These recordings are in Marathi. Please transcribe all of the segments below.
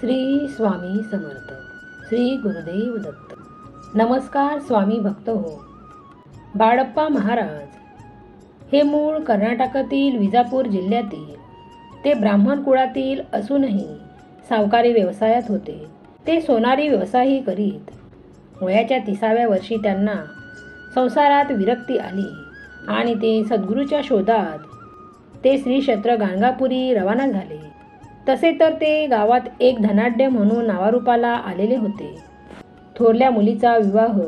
श्री स्वामी समर्थ. श्री गुरुदेव दत्त. नमस्कार स्वामी भक्त हो. बाळप्पा महाराज हे मूळ कर्नाटकातील विजापूर जिल्ह्यातील ते ब्राह्मण कुळातील असूनही सावकारी व्यवसायात होते. ते सोनारी व्यवसायही करीत. वयाच्या 30व्या वर्षी त्यांना संसारात विरक्ती आली आणि ते सद्गुरूच्या शोधात ते श्री क्षेत्र गाणगापुरी रवाना झाले. तसे तर ते गावात एक धनाढ्य म्हणून नावारूपाला आलेले होते. थोरल्या मुलीचा विवाह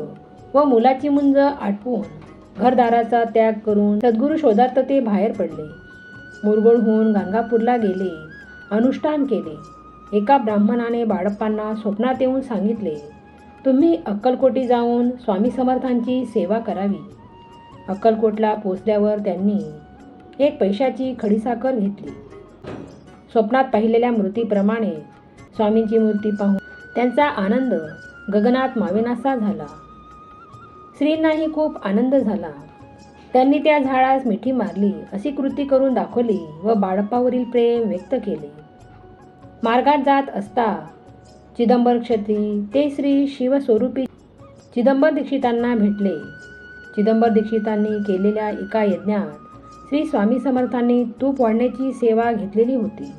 व मुलाची मुंज आटपून घरदाराचा त्याग करून सद्गुरू शोधार्थ ते बाहेर पडले. मुरगुडहून गाणगापूरला गेले. अनुष्ठान केले. एका ब्राह्मणाने बाळप्पांना स्वप्नात येऊन सांगितले, तुम्ही अक्कलकोटी जाऊन स्वामी समर्थांची सेवा करावी. अक्कलकोटला पोचल्यावर त्यांनी एक पैशाची खडीसाखर घेतली. स्वप्नात पाहिलेल्या मूर्तीप्रमाणे स्वामींची मूर्ती पाहून त्यांचा आनंद गगनात मावेनासा झाला. श्रींनाही खूप आनंद झाला. त्यांनी त्या झाडास मिठी मारली अशी कृती करून दाखवली व बाळप्पावरील प्रेम व्यक्त केले. मार्गात जात असता चिदंबर क्षेत्री ते श्री शिवस्वरूपी चिदंबर दीक्षितांना भेटले. चिदंबर दीक्षितांनी केलेल्या एका यज्ञात श्री स्वामी समर्थांनी तूप वाढण्याची सेवा घेतलेली होती.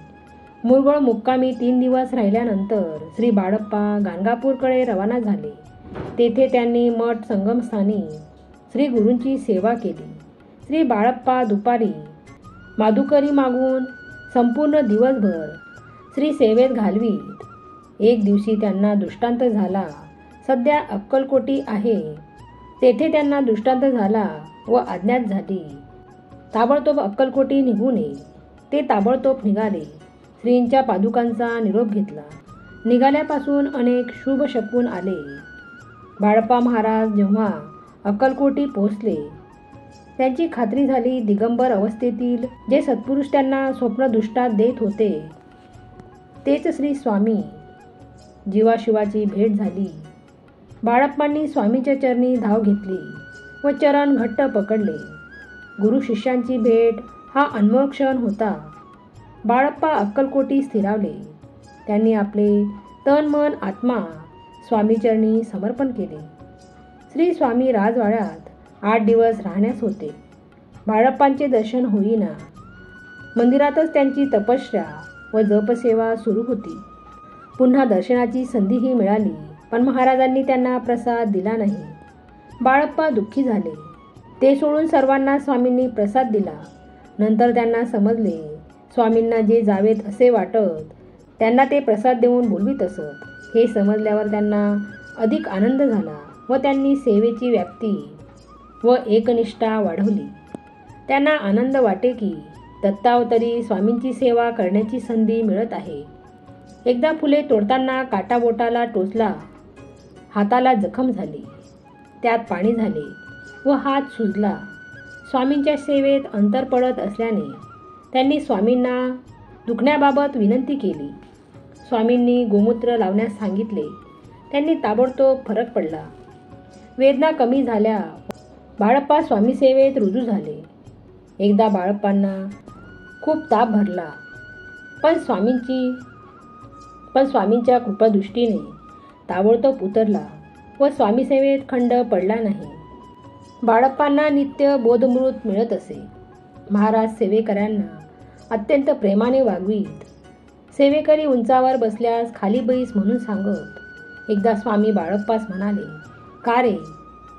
मुरगुड मुक्कामी 3 दिवस राहिल्यानंतर श्री बाळप्पा गाणगापूरकडे रवाना झाले. तेथे त्यांनी मठ संगमस्थानी श्री गुरूंची सेवा केली. श्री बाळप्पा दुपारी माधुकरी मागून संपूर्ण दिवसभर श्री सेवेत घालवीत. एक दिवशी त्यांना दृष्टांत झाला. सध्या अक्कलकोटी आहे तेथे त्यांना दृष्टांत झाला व आज्ञात झाली, ताबडतोब अक्कलकोटी निघून ये. ते ताबडतोब निघाले. श्रींच्या पादुकांचा निरोप घेतला. निघाल्यापासून अनेक शुभ शकून आले. बाळप्पा महाराज जेव्हा अक्कलकोटी पोहोचले त्यांची खात्री झाली. दिगंबर अवस्थेतील जे सत्पुरुष त्यांना स्वप्नदृष्टात देत होते तेच श्री स्वामी. जीवाशिवाची भेट झाली. बाळप्पांनी स्वामीच्या चरणी धाव घेतली व चरण घट्ट पकडले. गुरु शिष्यांची भेट हा अनमोल क्षण होता. बाळप्पा अक्कलकोटी स्थिरावले. त्यांनी आपले तन मन आत्मा स्वामीचरणी समर्पण केले. श्री स्वामी राजवाड्यात 8 दिवस राहण्यास होते. बाळप्पांचे दर्शन होईना. मंदिरातच त्यांची तपश्चर्या व जपसेवा सुरू होती. पुन्हा दर्शनाची संधीही मिळाली, पण महाराजांनी त्यांना प्रसाद दिला नाही. बाळप्पा दुःखी झाले. ते सोडून सर्वांना स्वामींनी प्रसाद दिला. नंतर त्यांना समजले स्वामींना जे जावेत असे वाटत त्यांना ते प्रसाद देऊन बोलवीत असत. हे समजल्यावर त्यांना अधिक आनंद झाला व त्यांनी सेवेची व्याप्ती व एकनिष्ठा वाढवली. त्यांना आनंद वाटे की दत्तावतारी स्वामींची सेवा करण्याची संधी मिळत आहे. एकदा फुले तोडताना काटा बोटाला टोचला. हाताला जखम झाली. त्यात पाणी झाले व हात सुजला. स्वामींच्या सेवेत अंतर पडत असल्याने त्यांनी स्वामींना दुखण्याबाबत विनंती केली. स्वामींनी गोमूत्र लावण्यास सांगितले. त्यांनी ताबडतोब फरक पडला. वेदना कमी झाल्या. बाळप्पा स्वामी सेवेत रुजू झाले. एकदा बाळप्पांना खूप ताप भरला, पण स्वामींच्या कृपादृष्टीने ताबडतोब उतरला व स्वामी सेवेत खंड पडला नाही. बाळप्पांना नित्य बोधमृत मिळत असे. महाराज सेवेकऱ्यांना अत्यंत प्रेमाने वागवीत. सेवेकरी उंचावर बसल्यास खाली बैस म्हणून सांगत. एकदा स्वामी बाळप्पास म्हणाले, का रे,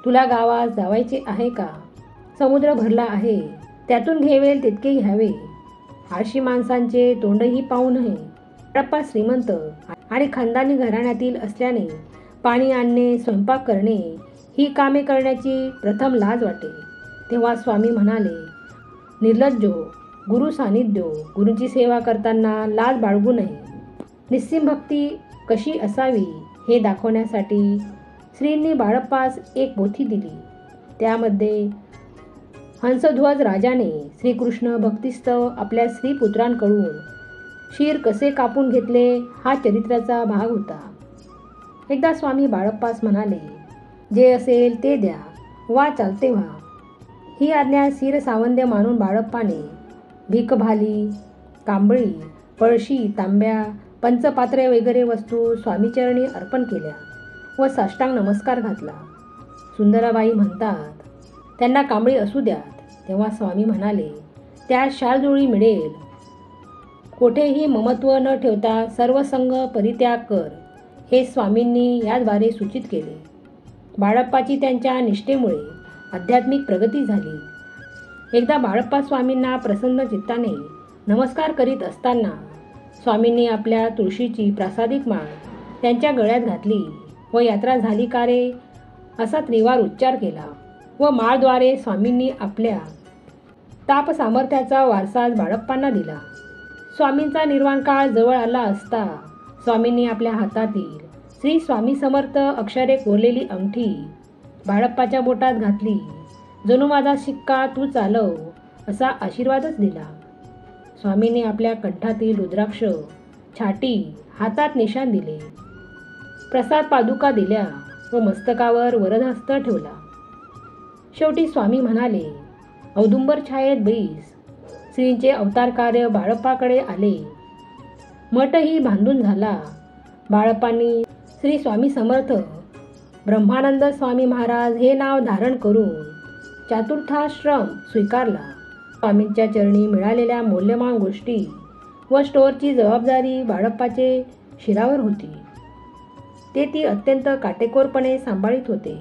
तुला गावात जावायचे आहे का? समुद्र भरला आहे, त्यातून घेवेल तितके घ्यावे. आळशी माणसांचे तोंडही पाहू नये. बाळप्पा श्रीमंत आणि खानदानी घराण्यातील असल्याने पाणी आणणे, स्वयंपाक करणे ही कामे करण्याची प्रथम लाज वाटे. तेव्हा स्वामी म्हणाले, निर्लज्जो, गुरु सानिध्यो, गुरूंची सेवा करताना लाज बाळगू नये. निस्सीम भक्ती कशी असावी हे दाखवण्यासाठी श्रींनी बाळप्पास एक पोथी दिली. त्यामध्ये हंसध्वज राजाने श्रीकृष्ण भक्तिस्तव आपल्या श्रीपुत्रांकडून शीर कसे कापून घेतले हा चरित्राचा भाग होता. एकदा स्वामी बाळप्पास म्हणाले, जे असेल ते द्या, वा चालते व्हा. ही आज्ञा शिर सावंद्य मानून बाळप्पाने भीक भाली, कांबळी, पळशी, तांब्या पंचपात्रे वगैरे वस्तू स्वामीचरणी अर्पण केल्या व साष्टांग नमस्कार घातला. सुंदराबाई म्हणतात, त्यांना कांबळी असू द्यात. तेव्हा स्वामी म्हणाले, त्या शालजोळी मिळेल. कोठेही ममत्व न ठेवता सर्व संग परित्याग कर, हे स्वामींनी याद्वारे सूचित केले. बाळप्पाची त्यांच्या निष्ठेमुळे आध्यात्मिक प्रगती झाली. एकदा बाळप्पा स्वामींना प्रसन्न चित्ताने नमस्कार करीत असताना स्वामींनी आपल्या तुळशीची प्रासादिक माळ त्यांच्या गळ्यात घातली व यात्रा झाली का रे असा त्रिवार उच्चार केला व माळद्वारे स्वामींनी आपल्या ताप सामर्थ्याचा वारसा बाळप्पांना दिला. स्वामींचा निर्वाण काळ जवळ आला असता स्वामींनी आपल्या हातातील श्री स्वामी समर्थ अक्षरे कोरलेली अंगठी बाळप्पाच्या बोटात घातली. जणू माझा शिक्का तू चालव असा आशीर्वादच दिला. स्वामींनी आपल्या कंठातील रुद्राक्ष, छाटी, हातात निशाण दिले. प्रसाद पादुका दिल्या व मस्तकावर वरदहस्त ठेवला. शेवटी स्वामी म्हणाले, औदुंबर छायेत बैस. श्रींचे अवतार कार्य बाळप्पाकडे आले. मठही बांधून झाला. बाळप्पांनी श्री स्वामी समर्थ ब्रह्मानंद स्वामी महाराज हे नाव धारण करून चातुर्थाश्रम स्वीकारला. स्वामींच्या चरणी मिळालेल्या मौल्यवान गोष्टी व स्टोअरची जबाबदारी बाळप्पाचे शिरावर होती. ते ती अत्यंत काटेकोरपणे सांभाळीत होते.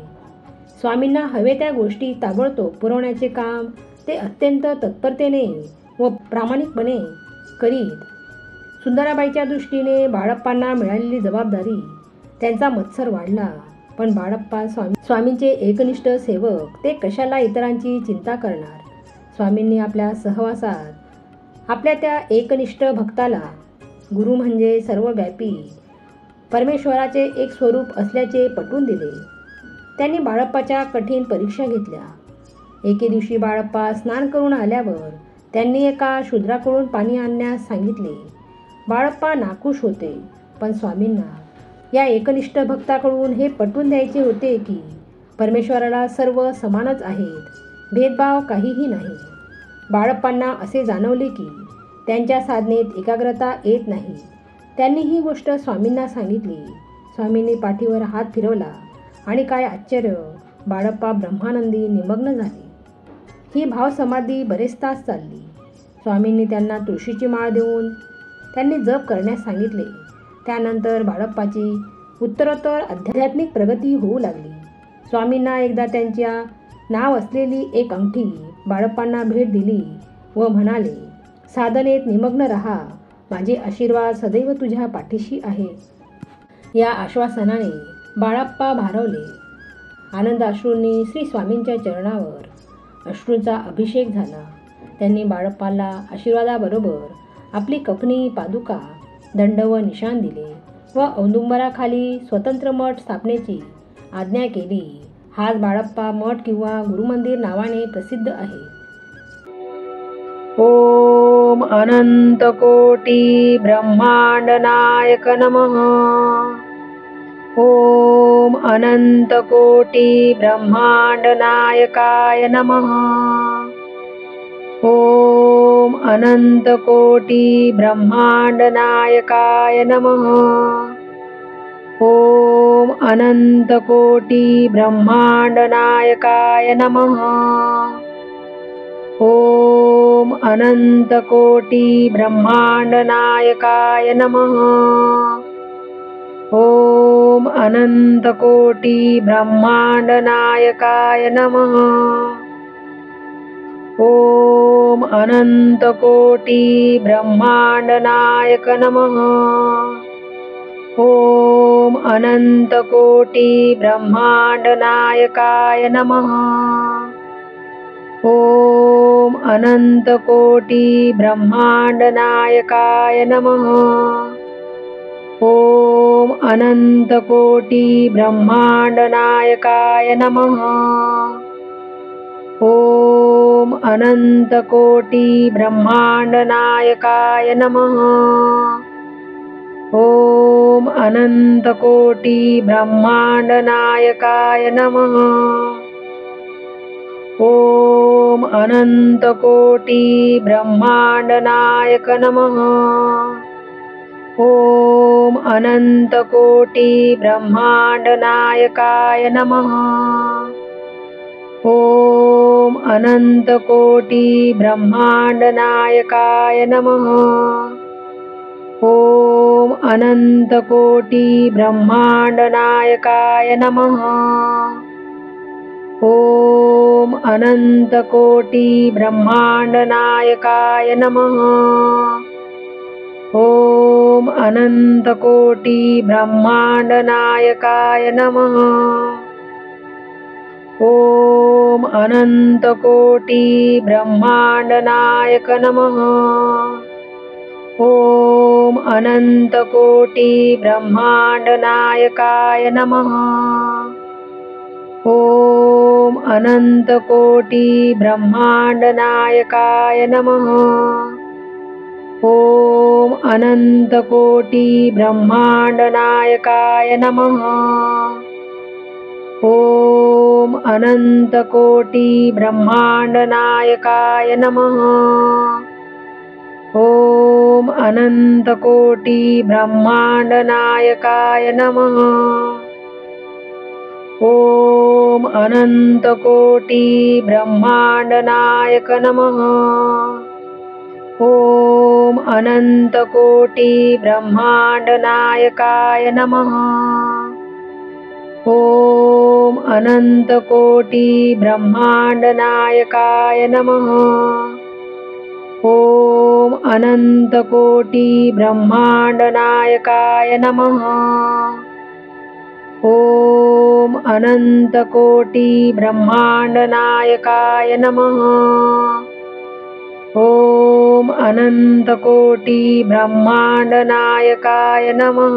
स्वामींना हवे त्या गोष्टी ताबडतोब पुरवण्याचे काम ते अत्यंत तत्परतेने व प्रामाणिकपणे करीत. सुंदराबाईच्या दृष्टीने बाळप्पांना मिळालेली जबाबदारी त्यांचा मत्सर वाढला. पण बाळप्पा स्वामींचे एकनिष्ठ सेवक, ते कशाला इतरांची चिंता करणार. स्वामींनी आपल्या सहवासात आपल्या त्या एकनिष्ठ भक्ताला गुरु म्हणजे सर्वव्यापी परमेश्वराचे एक स्वरूप असल्याचे पटवून दिले. त्यांनी बाळप्पाच्या कठीण परीक्षा घेतल्या. एके दिवशी बाळप्पा स्नान करून आल्यावर त्यांनी एका शूद्राकडून पाणी आणण्यास सांगितले. बाळप्पा नाखुश होते, पण स्वामींना या एकनिष्ठ भक्ताकडून हे पटवून द्यायचे होते की परमेश्वराला सर्व समानच आहेत, भेदभाव काहीही नाही. बाळप्पांना असे जाणवले की त्यांच्या साधनेत एकाग्रता येत नाही. त्यांनी ही गोष्ट स्वामींना सांगितली. स्वामींनी पाठीवर हात फिरवला आणि काय आश्चर्य, बाळप्पा ब्रह्मानंदी निमग्न झाले. ही भावसमाधी बरेच तास चालली. स्वामींनी त्यांना तुळशीची माळ देऊन त्यांनी जप करण्यास सांगितले. त्यानंतर बाळप्पाची उत्तरोत्तर आध्यात्मिक प्रगती होऊ लागली. स्वामींना एकदा त्यांच्या नाव असलेली एक अंगठी बाळप्पांना भेट दिली व म्हणाले, साधनेत निमग्न रहा, माझे आशीर्वाद सदैव तुझ्या पाठीशी आहे. या आश्वासनाने बाळप्पा भारावले. आनंद अश्रूंनी श्री स्वामींच्या चरणावर अश्रूंचा अभिषेक झाला. त्यांनी बाळप्पाला आशीर्वादाबरोबर आपली कफनी, पादुका, दंड व निशाण दिले व औदुंबराखाली स्वतंत्र मठ स्थापनेची आज्ञा केली. हाच बाळप्पा मठ किंवा गुरुमंदिर नावाने प्रसिद्ध आहे. ओम अनंत कोटी ब्रह्मांड नायक नमः. ओम अनंत कोटी ब्रह्मांड नायकाय नमः. ओम अनंत कोटी ब्रह्मांड नायकाय नमः. ओम अनंत कोटी ब्रह्मांड नायकाय नमः. ओम अनंत कोटी ब्रह्मांड नायकाय नमः. ओम अनंत कोटी ब्रह्मांड नायकाय नमः. ओम अनंत कोटी ब्रह्मांड नायक नमः. ओम अनंत कोटी ब्रह्मांड नायकाय नमः. ओम अनंत कोटी ब्रह्मांड नायकाय नमः. ओम अनंत कोटी ब्रह्मांड नायकाय नमः. ओम अनंत कोटी ब्रह्मांड नायकाय नमः. ओम अनंत कोटी ब्रह्मांड नायकाय नमः. ओम अनंत कोटी ब्रह्मांड नायक नमः. ॐ अनन्तकोटि ब्रह्माण्डनायकाय नमः। ॐ अनन्तकोटि ब्रह्माण्डनायकाय नमः। ॐ अनन्तकोटि ब्रह्माण्डनायकाय नमः। ॐ अनन्तकोटि ब्रह्माण्डनायकाय नमः। ॐ अनन्तकोटि ब्रह्माण्डनायकाय नमः। ॐ अनन्तकोटि ब्रह्माण्डनायक नमः। ॐ अनन्तकोटि ब्रह्माण्डनायकाय नमः। ॐ अनन्तकोटि ब्रह्माण्डनायकाय नमः। ॐ अनन्तकोटि ब्रह्माण्डनायकाय नमः। ॐ अनन्तकोटि ब्रह्माण्डनायकाय नमः। ॐ अनन्तकोटि ब्रह्माण्डनायकाय नमः। ॐ अनन्तकोटि ब्रह्माण्डनायक नमः। ॐ अनन्तकोटि ब्रह्माण्डनायकाय नमः। ॐ अनन्तकोटि ब्रह्माण्डनायकाय नमः। ॐ अनन्तकोटि ब्रह्माण्डनायकाय नमः। ॐ अनन्तकोटि ब्रह्माण्डनायकाय नमः। ॐ अनन्तकोटि ब्रह्माण्डनायकाय नमः।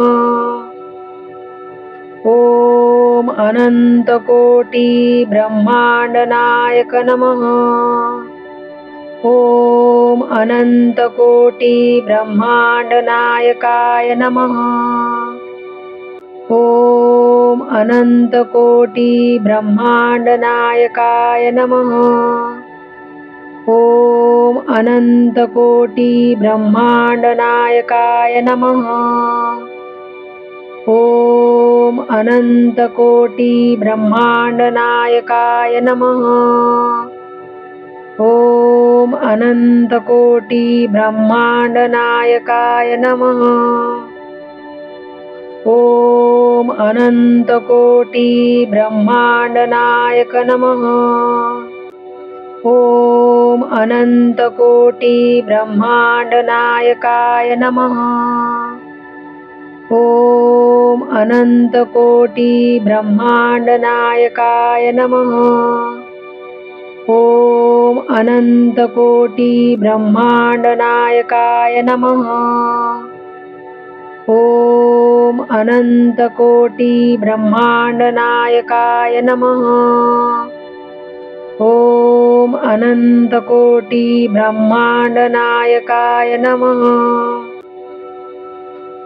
ॐ अनन्तकोटि ब्रह्माण्डनायक नमः। ॐ अनन्तकोटि ब्रह्माण्डनायकाय नमः। ॐ अनन्तकोटि ब्रह्माण्डनायकाय नमः। ॐ अनन्तकोटि ब्रह्माण्डनायकाय नमः। ॐ अनन्तकोटि ब्रह्माण्डनायकाय नमः। ॐ अनन्तकोटि ब्रह्माण्डनायकाय नमः। ॐ अनन्तकोटि ब्रह्माण्डनायक नमः। ॐ अनन्तकोटि ब्रह्माण्डनायकाय नमः। ॐ अनन्तकोटि ब्रह्माण्डनायकाय नमः। ॐ अनन्तकोटि ब्रह्माण्डनायकाय नमः। ॐ अनन्तकोटि ब्रह्माण्डनायकाय नमः। ॐ अनन्तकोटि ब्रह्माण्डनायकाय नमः।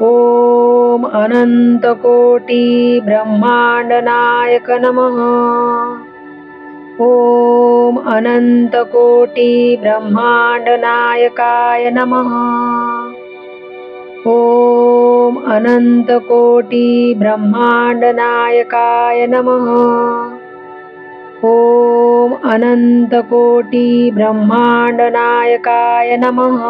ॐ अनन्तकोटि ब्रह्माण्डनायक नमः। ॐ अनन्तकोटि ब्रह्माण्डनायकाय नमः। ॐ अनन्तकोटि ब्रह्माण्डनायकाय नमः। ॐ अनन्तकोटि ब्रह्माण्डनायकाय नमः।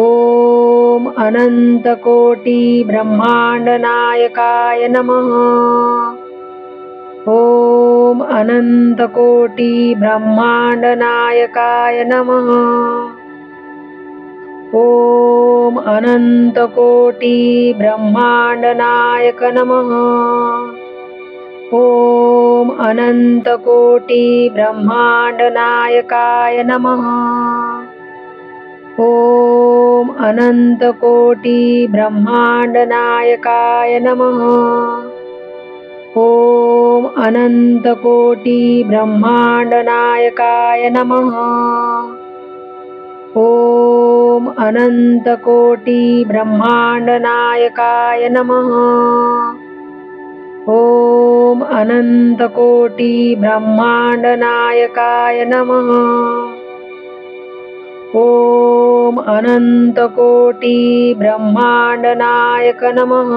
ॐ अनन्तकोटि ब्रह्माण्डनायकाय नमः। ॐ अनन्तकोटि ब्रह्माण्डनायकाय नमः। ॐ अनन्तकोटि ब्रह्माण्डनायक नमः। ॐ अनन्तकोटि ब्रह्माण्डनायकाय नमः। ॐ अनन्तकोटि ब्रह्माण्डनायकाय नमः। ॐ अनन्तकोटि ब्रह्माण्डनायकाय नमः। ॐ अनन्तकोटि ब्रह्माण्डनायकाय नमः। ॐ अनन्तकोटि ब्रह्माण्डनायकाय नमः। ओम अनंतकोटी ब्रह्मांड नायक नमः।